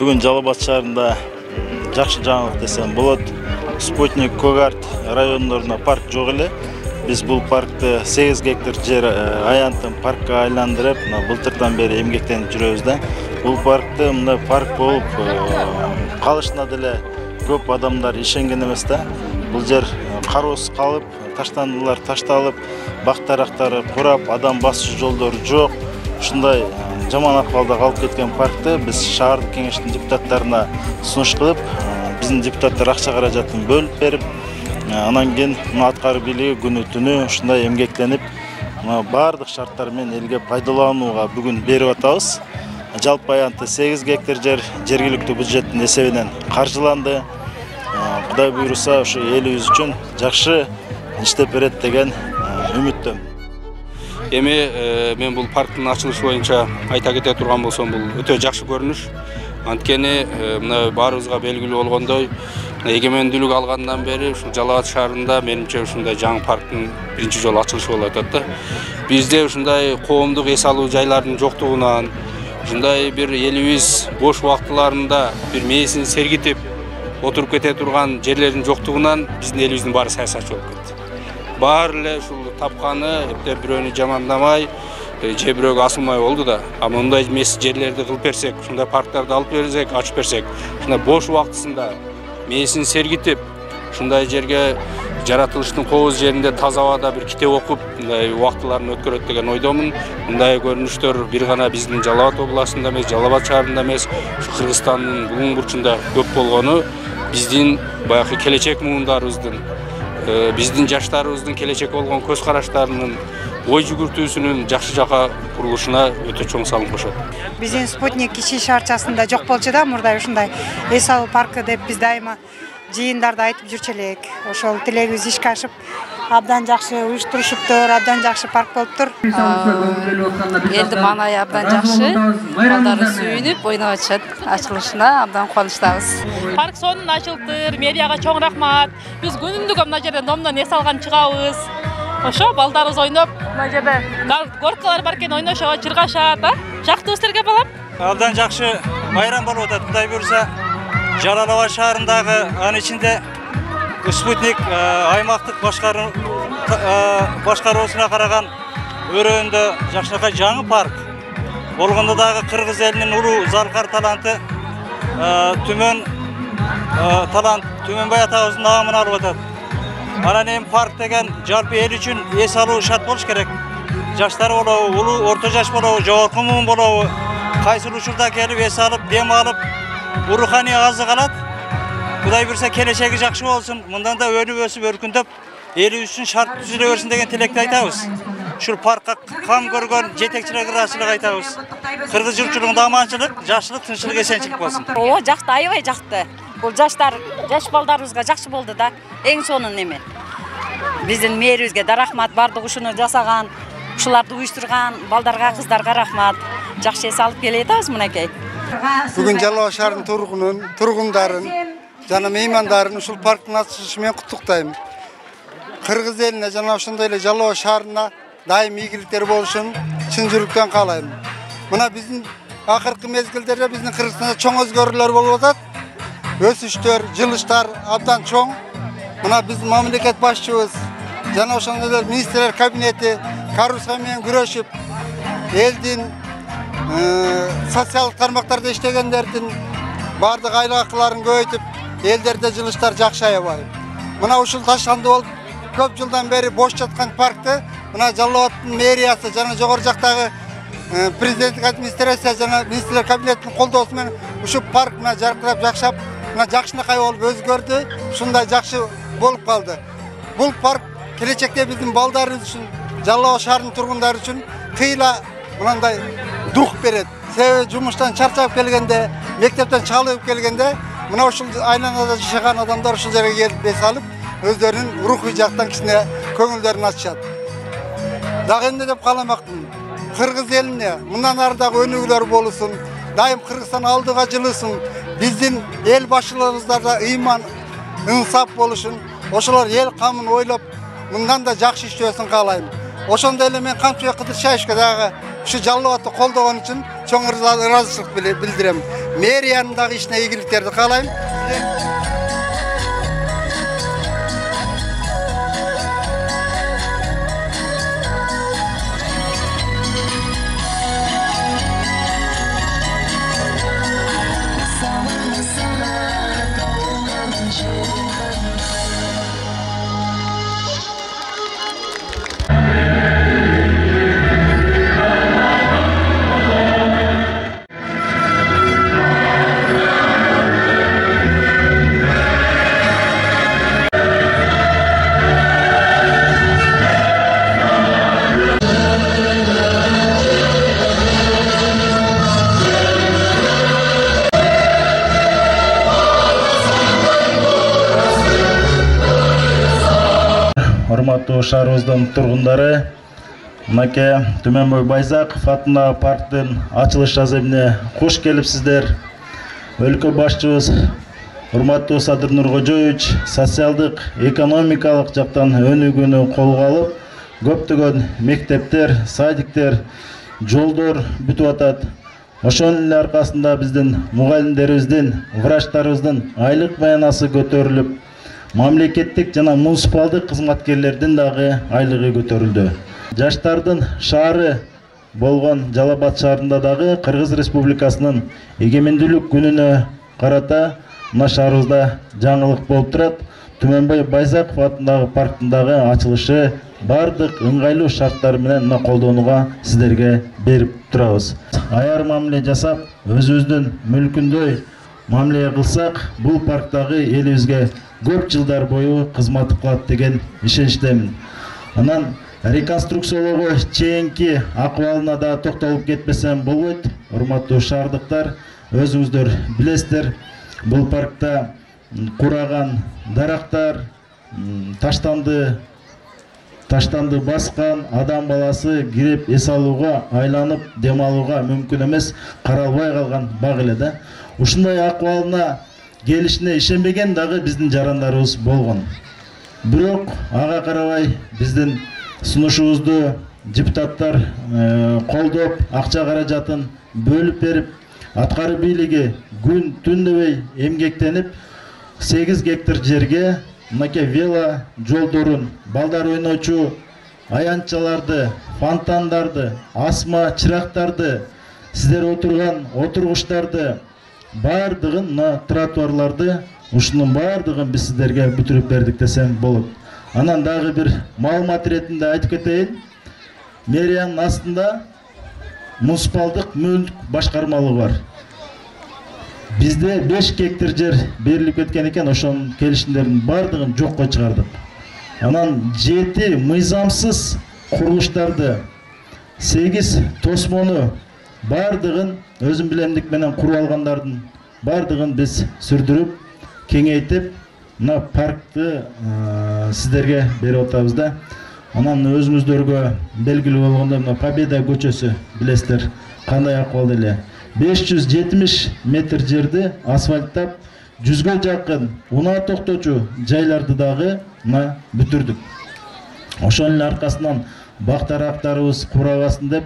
Бүгін Жалал Абад шаарында жакшы жаңылык десем болот. Спутник, Когарт райондорунда парк жок эле. Biz бұл паркты 8 гектар жер аянтын паркка айландырып, былтырдан бери эмгектенип жүрөбүз да. Бұл паркты мындай парк болуп калышына деле көп адамдар ишенген эмес да. Бұл жер кароосуз калып, таштандылар ташталып, бактарактары курап, адам басуу жолдору жок. Ушундай жаман акыбалда калып кеткен паркты биз шаардык кеңештин депутаттарына сунуш кылып, биздин депутаттар акча каражатын бөлүп берип, анан кийин аткаруу бийлиги күнү-түнү ушундай эмгектенип, бардык шарттар менен элге пайдаланууга бүгүн берип атабыз. Жалпы аянты 8 гектар жер жергиликтүү бюджеттин эсебинен каржыланды. Кудай буйруса, ушу элибиз үчүн жакшы иштеп берет деген үмүттөм. Эми мен бул парктын ачылышы боюнча айта кете турган болсом, бул өтө жакшы көрүнүш. Анткени мына баарыбызга белгилүү болгондой, эгемендүүлүк алгандан бери ушул Жалал Абад шаарында менимче ушундай жаңы парктын биринчи жолу ачылышы болуп атат да. Бизде ушундай коомдук эс алуу жайлардын жоктугунан, ушундай бир элибиз бош убактыларында бир мээсин сергитип отуруп кете турган жерлердин жоктугунан биздин элибиздин баары саясатчы болуп кетти. Баары эле ушул тапканы эптеп бирөөнү жамандамай, же бирөөгө асылмай болду да. А мындай жерлерди кылып берсек, ушундай парктарды алып берсек, ачып берсек, ушундай бош убактысында мээсин сергитип, ушундай жерге жаратылыштын кооз жеринде таза абада бир китеп окуп, мындай убактыларын өткөрөт деген ойдомун. Мындай көрүнүштөр бир гана биздин Жалал Абад областында эмес, Жалал Абад шаарында эмес, Кыргызстандын булуң бурчунда көп болгону биздин баягы келечек муундарыбыздын, биздин жаштарыбыздын келечекке болгон көз караштарынын, ой жүгүртүүсүнүн жакшы жака курулушуна өтө чоң салым кошот. Биздин Спутник кичи шаарчасында жок болчу да, мурда ушундай эс алуу паркы деп биз дайыма жыйындарда айтып жүрчү элек. Ошол тилегибиз ишке ашып, абдан жакшы уюштурушуптур, абдан жакшы парк болуптур. Элдин маанайы абдан жакшы, балдары сүйүнүп ойноп атышат. Ачылышына абдан кубанычтабыз. Парк сонун ачылыптыр, мэрияга чоң рахмат. Биз күнүндүк мына жерде номдон эс алган чыгабыз. Ошо балдарыбыз ойноп, мына жерде горкалар бар экен, ойношот, жыргашат, жактуу силерге балам. Абдан жакшы байрам болуп атат. Кудай буйруса, Жалал Абад шаарындагы анын ичинде Спутник аймактык башкаруусуна караган өрөөндө жакшынакай жаңы парк болгондо дагы кыргыз элинин улуу залкар таланты Түмөнбай атабыздын наамын алып атат. Анан эми парк деген жалпы эл үчүн эс алуу шарт болуш керек. Жаштар болобу, улуу орто жаш болобу, жогорку муун болобу, кайсыл учурда келип эс алып, дем алып, руханий азык алат. Кудай буйруса келечеги жакшы болсун. Мындан да өнүп өсүп өркүндөп, элибиз үчүн шарт түзүлө берсин деген тилекти айтабыз. Ушул паркка кам көргөн жетекчилерге ыраазычылык айтабыз. Кыргыз журтчулугунда аманчылык, жакшылык, тынччылык, эсенчилик болсун. Ооба, жакты, аябай жакты. Бул жаш балдарыбызга жакшы болду да. Эң сонун эме. Биздин мэрибизге да рахмат, бардык ушуну жасаган, ушуларды уюштурган балдарга, кыздарга рахмат. Жакшы эс алып келе атабыз мынакей. Бүгүн Жалал Абад шаарынын тургундарын жана меймандарын ушул парктын ачылышы менен куттуктайм. Кыргыз элине жана ошондой эле Жалал Абад шаарына дайым ийгиликтер болушун чын жүрөктөн каалайм. Мына биздин акыркы мезгилдерде биздин Кыргызстанда чоң өзгөрүүлөр болуп атат. Өсүштөр, жылыштар абдан чоң. Мына биздин мамлекет башчыбыз жана ошондой эле министрлер кабинети коррупция менен күрөшүп, элдин социалдык тармактарда иштегендердин бардык айлык акыларын көбөйтүп, элдерде жылыштар жакшы аябай. Мына ушул таштанды болуп көп жылдан бери бош жаткан паркты мына Жалал Абадтын мэриясы жана жогору жактагы президенттик администрация жана министрлер кабинетинин колдоосу менен ушул парк мына жаркырап жакшап, мына жакшынакай болуп өзгөрдү, ушундай жакшы болуп калды. Бул парк келечекте биздин балдарыбыз үчүн, Жалал Абад шаарынын тургундары үчүн кыйла мындай дух берет. Себеби жумуштан чарчап келгенде, мектептен чалып келгенде, мына ушул айланада жашаган адамдар ушул жерге келип эс алып, өздөрүнүн рухий жактан кичине көңүлдөрүн ачышат. Дагы эмне деп кааламакмын? Кыргыз элине мындан ары дагы өнүгүүлөр болусун, дайым Кыргызстан алдыга жылысын, биздин эл башчыларыбыздарда ыйман, ынсап болушун, ошолор эл камын ойлоп, мындан да жакшы иштөөсүн каалайм. Ошондой эле мен Камчыбек Кыдыршаевичке дагы ушу Жалал Абадты колдогон үчүн чоң ыраазычылык билдирем. Мэриянын дагы ишине ийгиликтерди каалайм. Урматтуу шаарыбыздын тургундары, мынакей Түмөнбой Байзаков атындагы парктын ачылыш аземине кош келипсиздер. Өлкө башчыбыз урматтуу Садыр Нуркожоевич социалдык, экономикалык жактан өнүгүүнү колго алып, көптөгөн мектептер, садиктер, жолдор бүтүп атат. Ошонун эле аркасында биздин мугалимдерибиздин, врачтарыбыздын айлык маянасы көтөрүлүп, мамлекеттик жана муниципалдык кызматкерлердин дагы айлыгы көтөрүлдү. Жаштардын шаары болгон Жалал Абад шаарында дагы Кыргыз Республикасынын эгемендүүлүк күнүнө карата мына шаарыбызда жаңылык болуп турат. Түмөнбой Байзаков атындагы парктын дагы ачылышы бардык ыңгайлуу шарттар менен мына колдонууга сиздерге берип турабыз. Аяр мамиле жасап, өзүбүздүн мүлкүндөй мамиле кылсак, бул парк дагы элибизге көп жылдар бою кызмат кылат деген ишеничтемин. Анан реконструкциялоого чейинки акыбалына да токтолуп кетпесем болбойт. Урматтуу шаардыктар, өзүңүздөр билесиздер, бул паркта кураган дарактар, таштанды баскан, адам баласы кирип эс алууга, айланып дем алууга мүмкүн эмес, каралбай калган бак эле да. Ушундай акыбалына келишине ишенбеген дагы биздин жарандарыбыз болгон. Бирок ага карабай биздин сунушубузду депутаттар колдоп, акча каражатын бөлүп берип, аткаруу бийлиги күн түн дебей эмгектенип 8 гектар жерге мынакей вело жолдорун, балдар ойночу аянтчаларды, фонтандарды, асма чырактарды, сиздер отурган отургучтарды, бардыгын мына тротуарларды, ушунун бардыгын биз сиздерге бүтүрүп бердик десем болот. Анан дагы бир маалымат иретинде айтып кетейин. Мэриянын астында муниципалдык мүлк башкармалыгы бар. Бизде 5 гектар жер берилип кеткен экен, ошонун келишимдердин бардыгын жокко чыгардык. Анан 7 мыйзамсыз курулуштарды, 8 тосмону бардыгын өзүм билемдик менен куруп алгандардын бардыгын биз сүрдүрүп, кеңейтип, мына паркты сиздерге берип атабыз да. Анан өзүңүздөргө белгилүү болгондой мына Победа көчөсү билесиздер, кандай акыбалда эле. 570 метр жерди асфальттап, 100га жакын унаа токточу жайларды дагы мына бүтүрдүк. Ошонун аркасынан бактарактарыбыз курабасын деп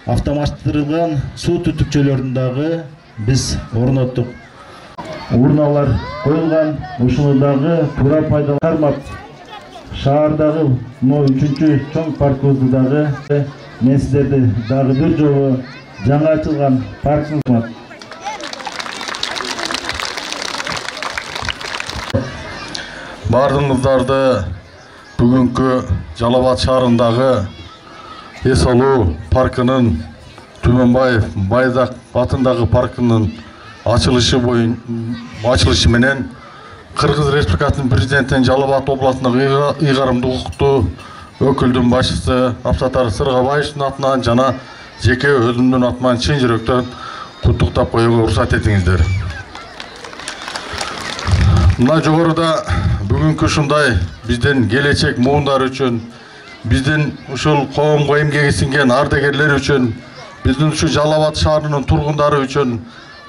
автоматтырылган суу түтүкчөлөрүн дагы биз орноттук. Урналар коюлган, ушуну дагы туура пайдаланып, шаардагы 3-чү чоң паркыбызды дагы мен сиздерди дагы бир жолу жаңа ачылган паркыңызга бардыңыздарды бүгүнкү Жалал Абад шаарындагы эс алуу паркынын, Түмөнбаев Байзаков атындагы паркынын ачылышы менен Кыргыз Республикасынын президентинин Жалал Абад областындагы ыйгарымдуу укуктуу өкүлдүн башчысы Абсатар Сыргабаевичтин атынан жана жеке өзүмдүн атыман чын жүрөктөн куттуктап коюуга уруксат этиңиздер. Мына жогоруда бүгүнкү ушундай биздин келечек муундар үчүн, биздин ушул коомго эмгеги сиңген ардагерлер үчүн, биздин ушу Жалал Абад шаарынын тургундары үчүн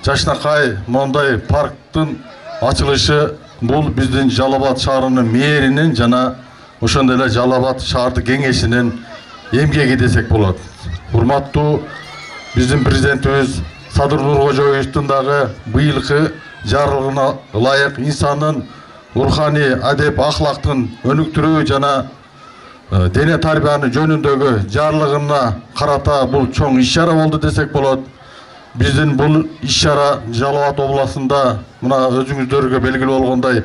жашнакай мондай парктын ачылышы бул биздин Жалал Абад шаарынын мэринин жана ошондой эле Жалал Абад шаардык кеңешинин эмгеги десек болот. Урматтуу биздин президентибиз Садыр Нуркожоевичтин дагы быйылкы жарлыгына ылайык инсандын руханий, адеп, ахлактын өнүктүрүү жана дене тарбияны жөнүндөгү жарлыгына карата бул чоң иш-чара болду десек болот. Биздин бул иш-чара Жалал Абад областында мына өзүңүздөргө белгилүү болгондой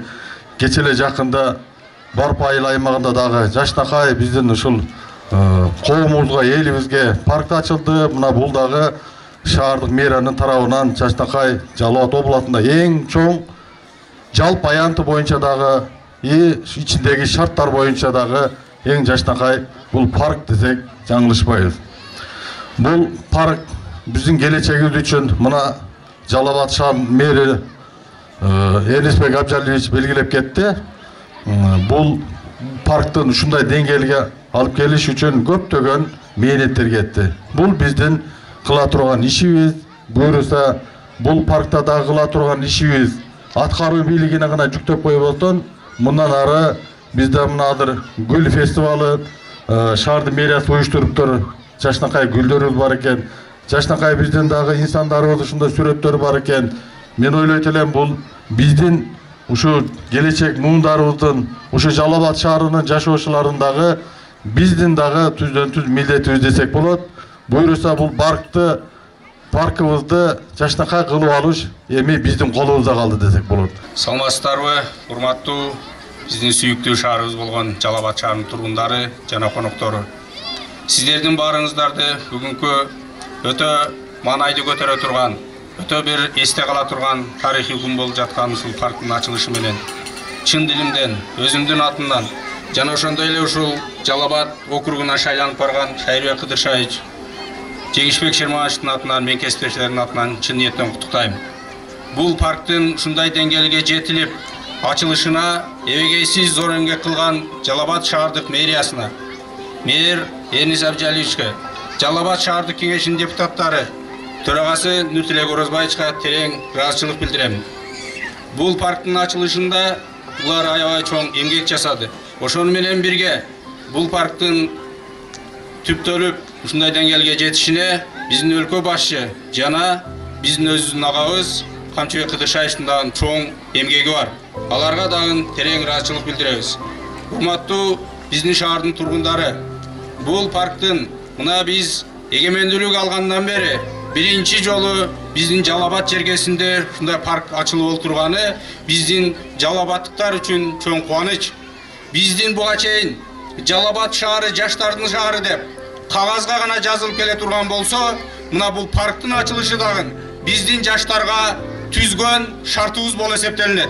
кече эле жакында Барпа айыл аймагында дагы жаштакай биздин ушул коомубузга, элибизге парк ачылды. Мына бул дагы шаардык мэриянын тарабынан Жаштакай Жалал Абад областында эң чоң жалпы аянты боюнча дагы ичиндеги шарттар боюнча дагы эң Жаштакай бул парк десек жаңылышпайбыз. Бул парк биздин келечегибиз үчүн мына Жалал Абад шаар мэри Энисбек Абжалиевич белгилеп кетти. Бул парктын ушундай деңгээлге алып келиш үчүн көптөгөн мээнеттер кетти. Бул биздин кыла турган ишибиз. Буюрса бул паркта дагы кыла турган ишибиз аткаруу бийлигине гана жүктөп койбостон, мындан ары бизде мынадыр гүл фестивалы шаардын мэриясы уюштуруптур. Жаштакай гүлдөрүбүз бар экен. Жаштакай биздин дагы инсандарыбыз ушундай сүрөттөр бар экен. Мен ойлойт элем бул биздин ушу келечек муундарыбыздын, ушу Жалал Абад шаарынын жашоочуларындагы биздин дагы түздөн-түз милдетибиз десек болот. Буюрса бул паркыбызды Жаштакай кылып алыш эми биздин колубузда калды десек болот. Саламатсыздарбы, урматтуу биздин сүйүктүү шаарыбыз болгон Жалал Абад шаарынын тургундары жана коноктору. Сиздердин баарыңыздарды бүгүнкү өтө маанайды көтөрө турган, өтө бир эсте кала турган тарыхый күн болуп жаткан ушул парктын ачылышы менен чын дилимден, өзүмдүн атымдан жана ошондой эле ушул Жалал Абад округуна шайланып барган Шайырбек Кыдыршаевич, Жеңишбек Шермановичтин атынан, мен кесиптештердин атынан чын ниеттен куттуктайм. Бул парктын ушундай деңгээлге жетилип ачылышына эбегейсиз зор эмгек кылган Жалал Абад шаардык мэриясына, мэр Энис Абжалиевичке, Жалал Абад шаардык кеңешинин депутаттары, төрагасы Нуртилек Орозбаевичка терең ыраазычылык билдирем. Бул парктын ачылышында булар аябай чоң эмгек жасады. Ошону менен бирге бул парктын түптөлүп ушундай деңгээлге жетишине биздин өлкө башчы жана биздин өзүбүздүн агабыз Камчыбек Кыдыршаевичтин дагы чоң эмгеги бар. Аларга дагы терең ыраазычылык билдиребиз. Урматтуу биздин шаардын тургундары, бул парктын мына биз эгемендүүлүк алгандан бери биринчи жолу биздин Жалал Абад жергесинде ушундай парк ачылып олтурганы биздин Жалал Абадтыктар үчүн чоң кубаныч. Биздин буга чейин Жалал Абад шаары жаштардын шаары деп кагазга гана жазылып келе турган болсо, мына бул парктын ачылышы дагы биздин жаштарга түзгөн шартыбыз болуп эсептелинет.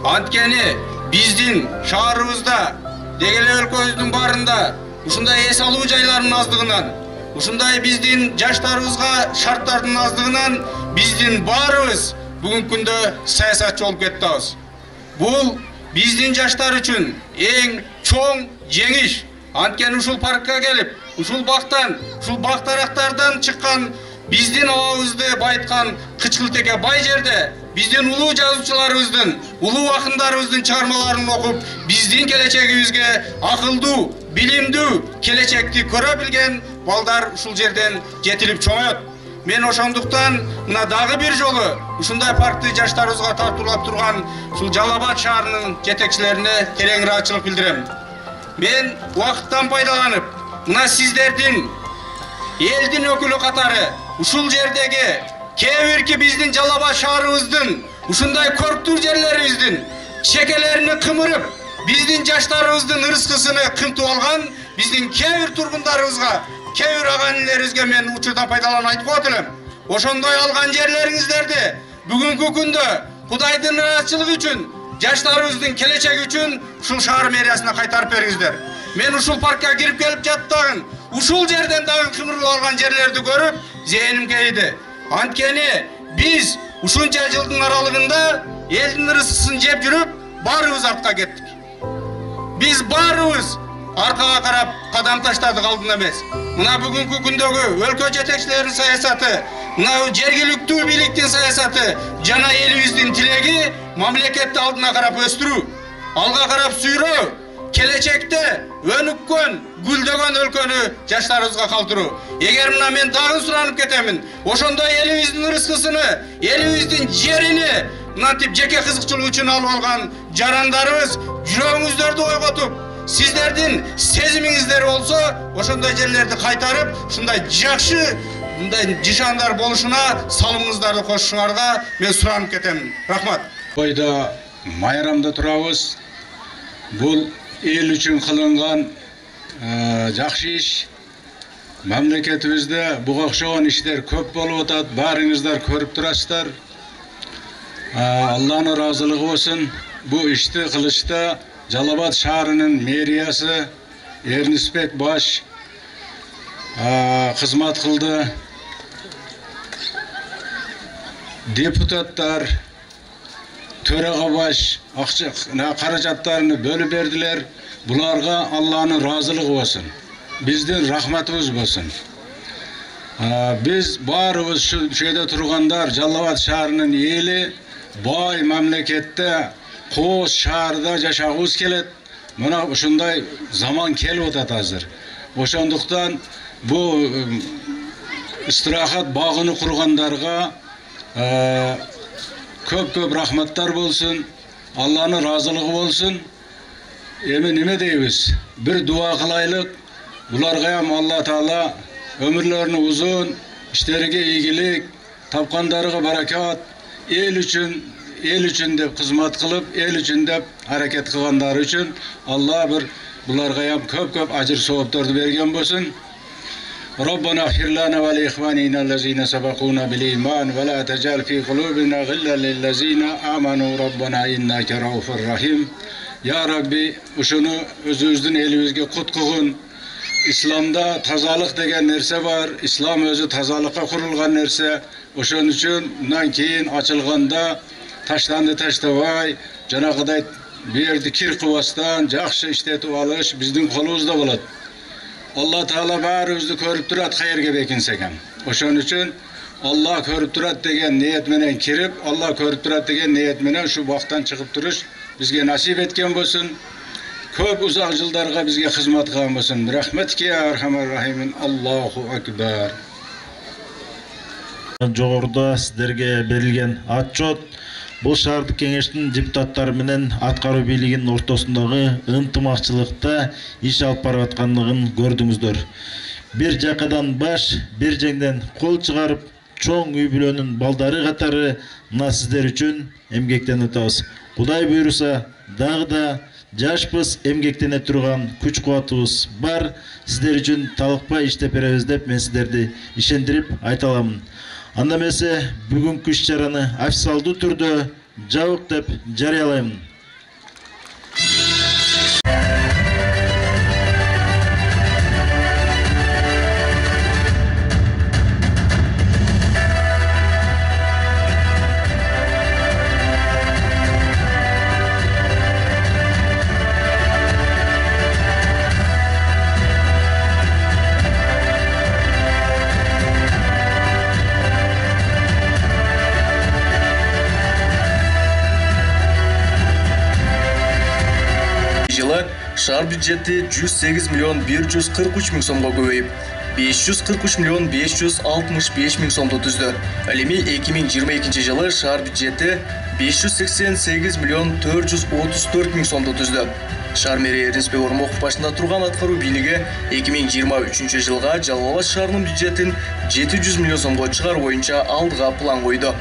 Анткени биздин шаарыбызда дегеле өлкөбүздүн баарында ушундай эс алуу жайлардын аздыгынан, ушундай биздин жаштарыбызга шарттардын аздыгынан биздин баарыбыз бүгүнкү күндө саясатчы болуп кетебиз. Бул биздин жаштар үчүн эң чоң жеңиш. Анткени ушул паркка келип, ушул бактан, ушул бактарактардан чыккан биздин абабызды байыткан Кычкылтеке бай жерде биздин улуу жазуучуларыбыздын, улуу акындарыбыздын чыгармаларын окуп, биздин келечегибизге акылдуу, билимдүү келечекти көрө билген балдар ушул жерден жетилип чоңоет. Мен ошондуктан мына дагы бир жолу ушундай паркты жаштарыбызга тартуулап турган ушул Жалал Абад шаарынын жетекчилерине терең ыраазычылык билдирем. Мен убакыттан пайдаланып, мына сиздердин элдин өкүлү катары ушул жердеги кээ бирки биздин Жалал Абад шаарыбыздын ушундай көрктүү жерлерибиздин чекелерин кымырып, биздин жаштарыбыздын ырыскысыны кымтып алган биздин кээ бир тургундарыбызга, кээ бир ага-инилерибизге мен учурдан пайдаланып айтып коет элем. Ошондой алган жерлериңиздерди бүгүнкү күндө Кудайдын ыраазычылыгы үчүн, жаштарыбыздын келечеги үчүн ушул шаар мэриясына кайтарып бериңиздер. Мен ушул паркка кирип келип жаттагын, ушул жерден дагы кымырылып алган жерлерди көрүп, зээним кейиди. Анткени биз ушунча жылдын аралыгында элдин ырыскысын жеп жүрүп, баарыбыз артка кеттик. Биз баарыбыз аркага карап кадам таштадык, алдын эмес. Мына бүгүнкү күндөгү өлкө жетекчилеринин саясаты, мына жергиликтүү бийликтин саясаты жана элибиздин тилеги мамлекетти алдына карап өстүрүү, алга карап сүйрөө, келечекте өнүккөн, гүлдөгөн өлкөнү жаштарыбызга калтыруу. Эгер мына мен дагы суранып кетемин, ошондой элибиздин рызкысыны, элибиздин жерини мынтип жеке кызыкчылык үчүн алып алган жарандарыбыз жүрөгүңүздөрдү ойготуп, сиздердин сезимиңиздер болсо, ошондой жерлерди кайтарып, ушундай жакшы мындай жишандар болушуна салымыңыздарды кошушуңарга мен суранып кетемин. Рахмат. Бойда майрамда турабыз. Бул эл үчүн кылынган жакшы иш. Мамлекетибизде буга окшогон иштер көп болуп атат. Баарыңыздар көрүп турасыздар. Алланын ыраазылыгы болсун. Бу ишти кылышта Жалал-Абад шаарынын мэриясы Эрнисбек баш кызмат кылды. Депутаттар төрага баш каражаттарını бөлүп бердилер. Буларга Алланын ыраазылыгы болсун. Биздин рахматыбыз болсун. Биз баарыбыз şu жерде тургандар Жалал-Абад шаарынын эли бай мамлекетте Коос шаарда жашагыбыз келет. Мына ушундай заман келип атат азыр. Ошондуктан бу истирахат багыны кургандарга көп рахматтар болсун. Алланын ыраазылыгы болсун. Эми неме дейбиз? Бир дуа кылайлык. Буларга ham Алла Таала өмүрлөрүнү узун, иштериге ийгилик, тапкандарыга баракат, эл үчүн деп кызмат кылып, эл үчүн деп аракет кылгандары үчүн Алла бир буларга ham көп ажыр соопторду берген болсун. ربنا اغفر لنا ولإخواننا الذين سبقونا بالإيمان ولا تجعل في قلوبنا غلا للذين آمنوا ربنا إنك رؤوف رحيم. Ya Rabbi, uşunu özümüzdün elimizge kutkuğun. İslam'da tazalık degen nerse var. İslam özü tazalıkka kurulgan nerse. Oşun üçün bundan keyin açılganda taşlandı taştabay. Janagıday bir yerdi kir kuvastan jakşı işletip alış bizdin kolumuzda bolat. Allah Teala bäribizdi körüp turat hayırga bekinseken. Oşun üçün Allah körüp turat degen niyet menen kirip, Allah körüp turat degen niyet menen şu vaktan çıkıp turuş bizge nasip etken bolsun. Köp uzak yıldarga bizge hizmet kılgan bolsun. Rahmetke ya Erhamer Rahimin. Allahu Ekber. Жогоруда сиздерге берилген отчет бул шаардык кеңештин депутаттары менен аткаруу бийлигинин ортосундагы ынтымакчылыкта иш алып барып аткандыгын көрдүңүздөр. Бир жакадан баш, бир жеңден кол чыгарып, чоң үй бүлөнүн балдары катары мына сиздер үчүн эмгектенип атабыз. Кудай буйруса, дагы да жашпыз, эмгектене турган күч кубатыбыз бар. Сиздер үчүн талыкпай иштеп беребиз деп мен сиздерди ишендирип айта аламын. Анда эмесе бүгүнкү иш-чараны официалдуу түрдө жабык деп жарыялаймын. Шаар бюджети 108 миллион 143 миң сомго көбөйүп, 543 миллион 565 миң сомду түздү. Ал эми 2022 жылы шаар бюджети 588 миллион 434 миң сомду түздү. Шаар мэри Эрнисбек Ормоков башында турган аткаруу бийлиги 2023 жылга Жалал-Абад шаарынын бюджетин 700 миллион сомго чыгаруу боюнча алдыга план койду.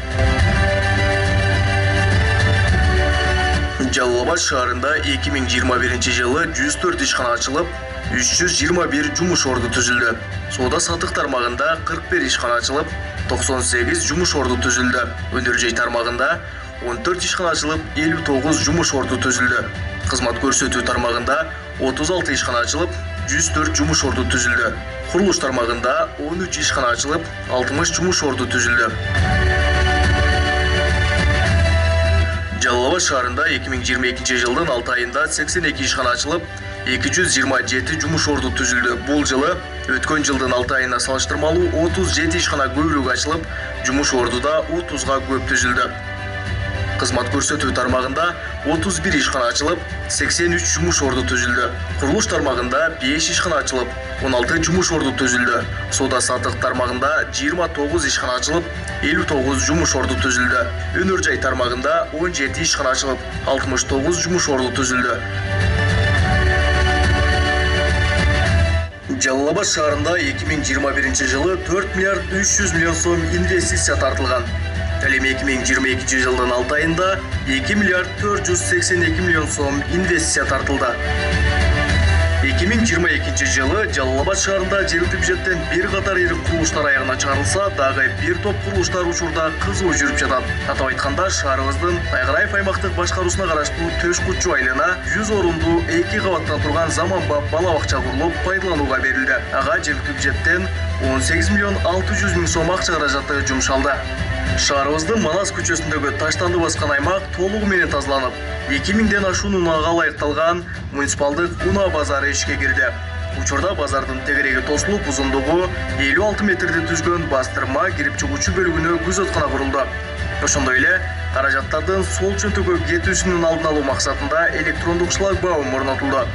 Жалал-Абад шаарында 2021 жылы 104 ишкана ачылып, 321 жумуш орду түзүлдү. Соода сатык тармагында 41 ишкана ачылып, 98 жумуш орду түзүлдү. Өнөр жай тармагында 14 ишкана ачылып, 59 жумуш орду түзүлдү. Кызмат көрсөтүү тармагында 36 ишкана ачылып, 104 жумуш орду түзүлдү. Курулуш тармагында 13 ишкана ачылып, 60 жумуш орду түзүлдү. Жалал-Абад шаарында 2022 жылдын 6 айында 82 ишкана ачылып, 227 жумуш орду түзүлдү. Бул жылы өткөн жылдын 6 айына салыштырмалуу 37 ишкана көбүрөөк ачылып, жумуш орду да 30га көп түзүлдү. Кызмат көрсөтүү тармагында 31 ишкана ачылып, 83 жумуш орду түзүлдү. Курулуш тармагында 5 ишкана ачылып, 16 жумуш орду түзүлдү. Соода сатык тармагында 29 ишкана ачылып, 59 жумуш орду түзүлдү. Өнөр жай тармагында 17 ишкана ачылып, 69 жумуш орду түзүлдү. Жалал Абад шаарында 2021 жылы 4 миллиард 300 миллион сом инвестиция тартылган. Ал эми 2022 жылдын 6 айында 2 миллиард 482 миллион сом инвестиция тартылды. 2022 жылы Жалал Абад шаарында жергиликтүү бюджеттен бир катар ири курулуштар аягына чыгарылса, дагы бир топ курулуштар учурда кызуу жүрүп жатат. Атап айтканда, шаарыбыздын Тайгараев аймактык башкаруусуна караштуу Төш Кутчу айылына 100 орундуу 2 кабаттан турган заманбап бала бакча курулуп, пайдаланууга берилди. Ага жергиликтүү бюджеттен 18 миллион 600 миң сом акча каражаты жумшалды. Шаарыбыздын Манас көчөсүндөгү таштанды баскан аймак толугу менен тазаланып, 2000ден ашуун унаага ылайыкталган муниципалдык унаа базары ишке кирди. Учурда базардын тегереги тосулуп, узундугу 56 метрди түзгөн бастырма кирип чыгуучу бөлүгүнө күзөткана курулду. Ошондой эле каражаттардын сол чөнтөгө кетүүсүнүн алдын алуу максатында электрондук шлагбаум орнотулду.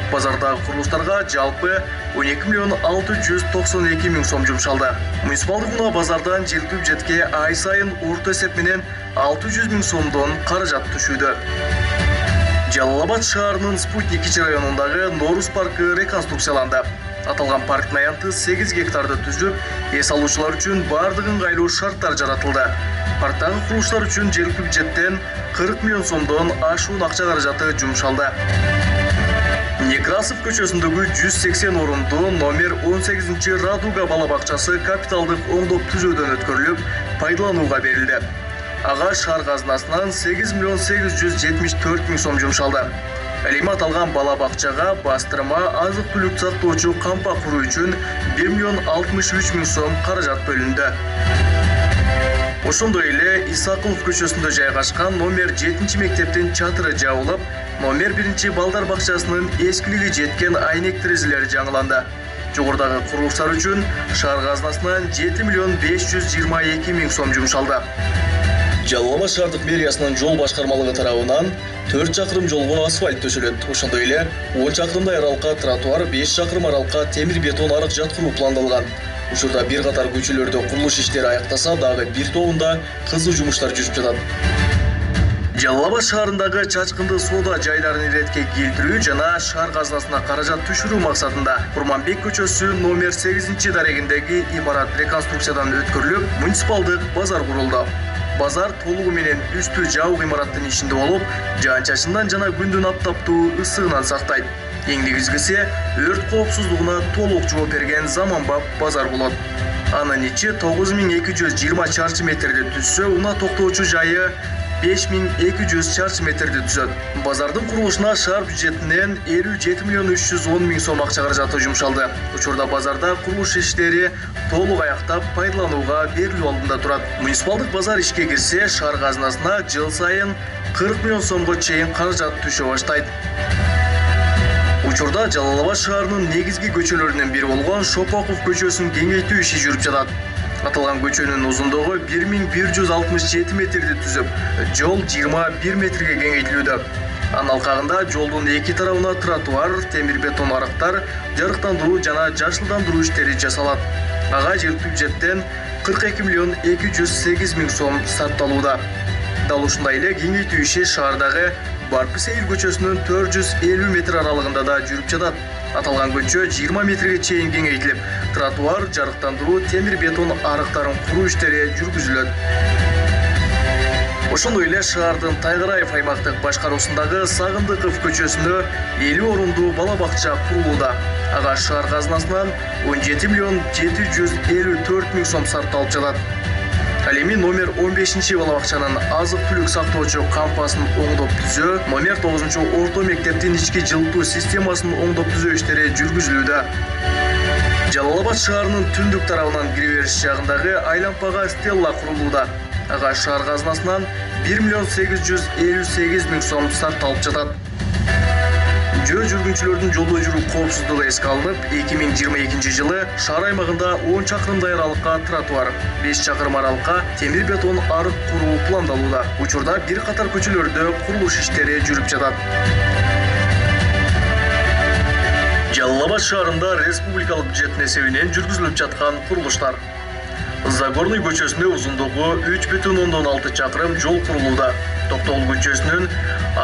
Базардагы курулуштарга жалпы 12 миллион 692 миң сом жумшалды. Муниципалдык унаа базардан жергиликтүү бюджетке ай сайын орто эсеп менен 600 миң сомдон каражат түшүүдө. Жалал Абад шаарынын Спутник 2 районундагы Норус паркы реконструкцияланды. Аталган парктын аянты 8 гектарды түзүп, эс алуучулар үчүн бардык ыңгайлуу шарттар жаратылды. Парктагы курулуштар үчүн жергиликтүү бюджеттен 40 миллион сомдон ашуун акча каражаты жумшалды. Некрасов көчөсүндөгү 180 орундуу номер 18 Радуга бала бакчасы капиталдык оңдоп түзөөдөн өткөрүлүп, пайдаланууга берилди. Ага шаар казынасынан 8 миллион 874 миң сом жумшалды. Ал эми аталган бала бакчага бастырма азык-түлүк сактоочу кампа куруу үчүн 1 миллион 63 миң сом каражат бөлүндү. Ошондой эле Исакулов көчөсүндө жайгашкан номер 7 мектептин чатыры жабылып, номер 1 балдар бакчасынын эскилиги жеткен айнек терезелери жаңыланды. Жогорудагы курулуштар үчүн шаар казынасынан 7 миллион 522 миң сом жумшалды. Жалал Абад шаардык мэриясынын жол башкармалыгы тарабынан 4 чакырым жолго асфальт төшөлөт. Ошондой эле 10 чакырымдай аралыкка тротуар, 5 чакырым аралыкка темир бетон арык жаткыруу пландалган. Учурда бир катар көчөлөрдө курулуш иштери аяктаса, дагы бир тобунда кызуу жумуштар жүрүп жатат. Жалал Абад шаарындагы чачкынды соода жайларын иретке келтирүү жана шаар казынасына каражат түшүрүү максатында Курманбек көчөсү номер 8 дарегиндеги имарат реконструкциядан өткөрүлүп, муниципалдык базар курулду. Базар толугу менен үстү жабык имараттын ичинде болуп, жаан-чачындан жана күндүн аптаптуу ысыгынан сактайт. Эң негизгиси өрт коопсуздугуна толук жооп берген заманбап базар болот. Анын ичи 9220 чарчы метрди түзсө, унаа токтоочу жайы 5200 чарчы метрди түзөт. Базардын курулушуна шаар бюджетинен 57 миллион 310 миң сом акча каражаты жумшалды. Учурда базарда курулуш иштери толук аяктап, пайдаланууга берилүү алдында турат. Муниципалдык базар ишке кирсе, шаар казынасына жыл сайын 40 миллион сомго чейин каражат түшө баштайт. Учурда Жалал Абад шаарынын негизги көчөлөрүнүн бири болгон Шопоков көчөсүн кеңейтүү иши жүрүп жатат. Аталган көчөнүн узундугу 1167 метрди түзүп, жол 21 метрге кеңейтилүүдө. Анын алкагында жолдун эки тарабына тротуар, темир бетон арыктар, жарыктандыруу жана жашылдандыруу иштери жасалат. Ага жергиликтүү бюджеттен 42 миллион 208 миң сом сарпталууда. Дал ушундай эле кеңейтүү иши шаардагы Барпы Сейил көчөсүнүн 450 метр аралыгында да жүрүп жатат. Аталган көчө 20 метрге чейин кеңейтилип, тротуар, жарыктандыруу, темир бетон арыктарын куруу иштери жүргүзүлөт. Ошондой эле шаардын Тайгараев аймактык башкаруусундагы Сагындыков көчөсүнө 50 орундуу бала бакча курулууда. Ага шаар казынасынан 17 миллион 754 миң сом сарпталып жатат. Ал эми номер 15 бала бакчанын азык-түлүк сактоочу кампасын оңдоп түзөө, номер 9 орто мектептин ички жылытуу системасын оңдоп түзөө иштери жүргүзүлүүдө. Жалал Абад шаарынын түндүк тарабынан киребериш жагындагы айлампага стелла курулууда. Ага шаар казынасынан 1 миллион 858 миң сом сарпталып жатат. Жөө жүргүнчүлөрдүн жолдо жүрүү коопсуздугу эске алынып, 2022 жылы шаар аймагында 10 чакырымдай аралыкка тротуар, 5 чакырым аралыкка темир бетон арык куруу пландалууда. Учурда бир катар көчөлөрдө курулуш иштери жүрүп жатат. Жалал Абад шаарында республикалык бюджеттин эсебинен жүргүзүлүп жаткан курулуштар. Загорный көчөсүнө узундугу 3,6 чакырым жол курулууда. Токтогул көчөсүнүн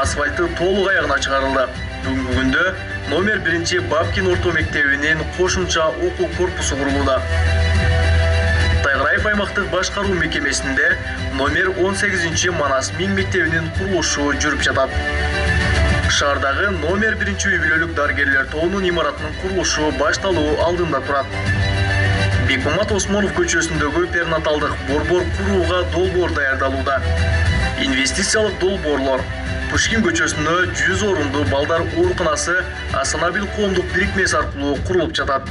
асфальты толук аягына чыгарылды. Бүгүнкү күндө номер 1 Бабкин орто мектебинин кошумча окуу корпусу курулууда. Тайгыраев аймактык башкаруу мекемесинде номер 18 Манас Миң мектебинин курулушу жүрүп жатат. Шаардагы номер 1 үй бүлөлүк дарыгерлер тобунун имаратынын курулушу башталуу алдында турат. Бекмамат Осмонов көчөсүндөгү перинаталдык борбор курууга долбоор даярдалууда. Инвестициялык долбоорлор Пушкин көчөсүндө 100 орунду балдар ооруканасы Асанабил коомдук бирикмеси аркылуу курулуп жатат.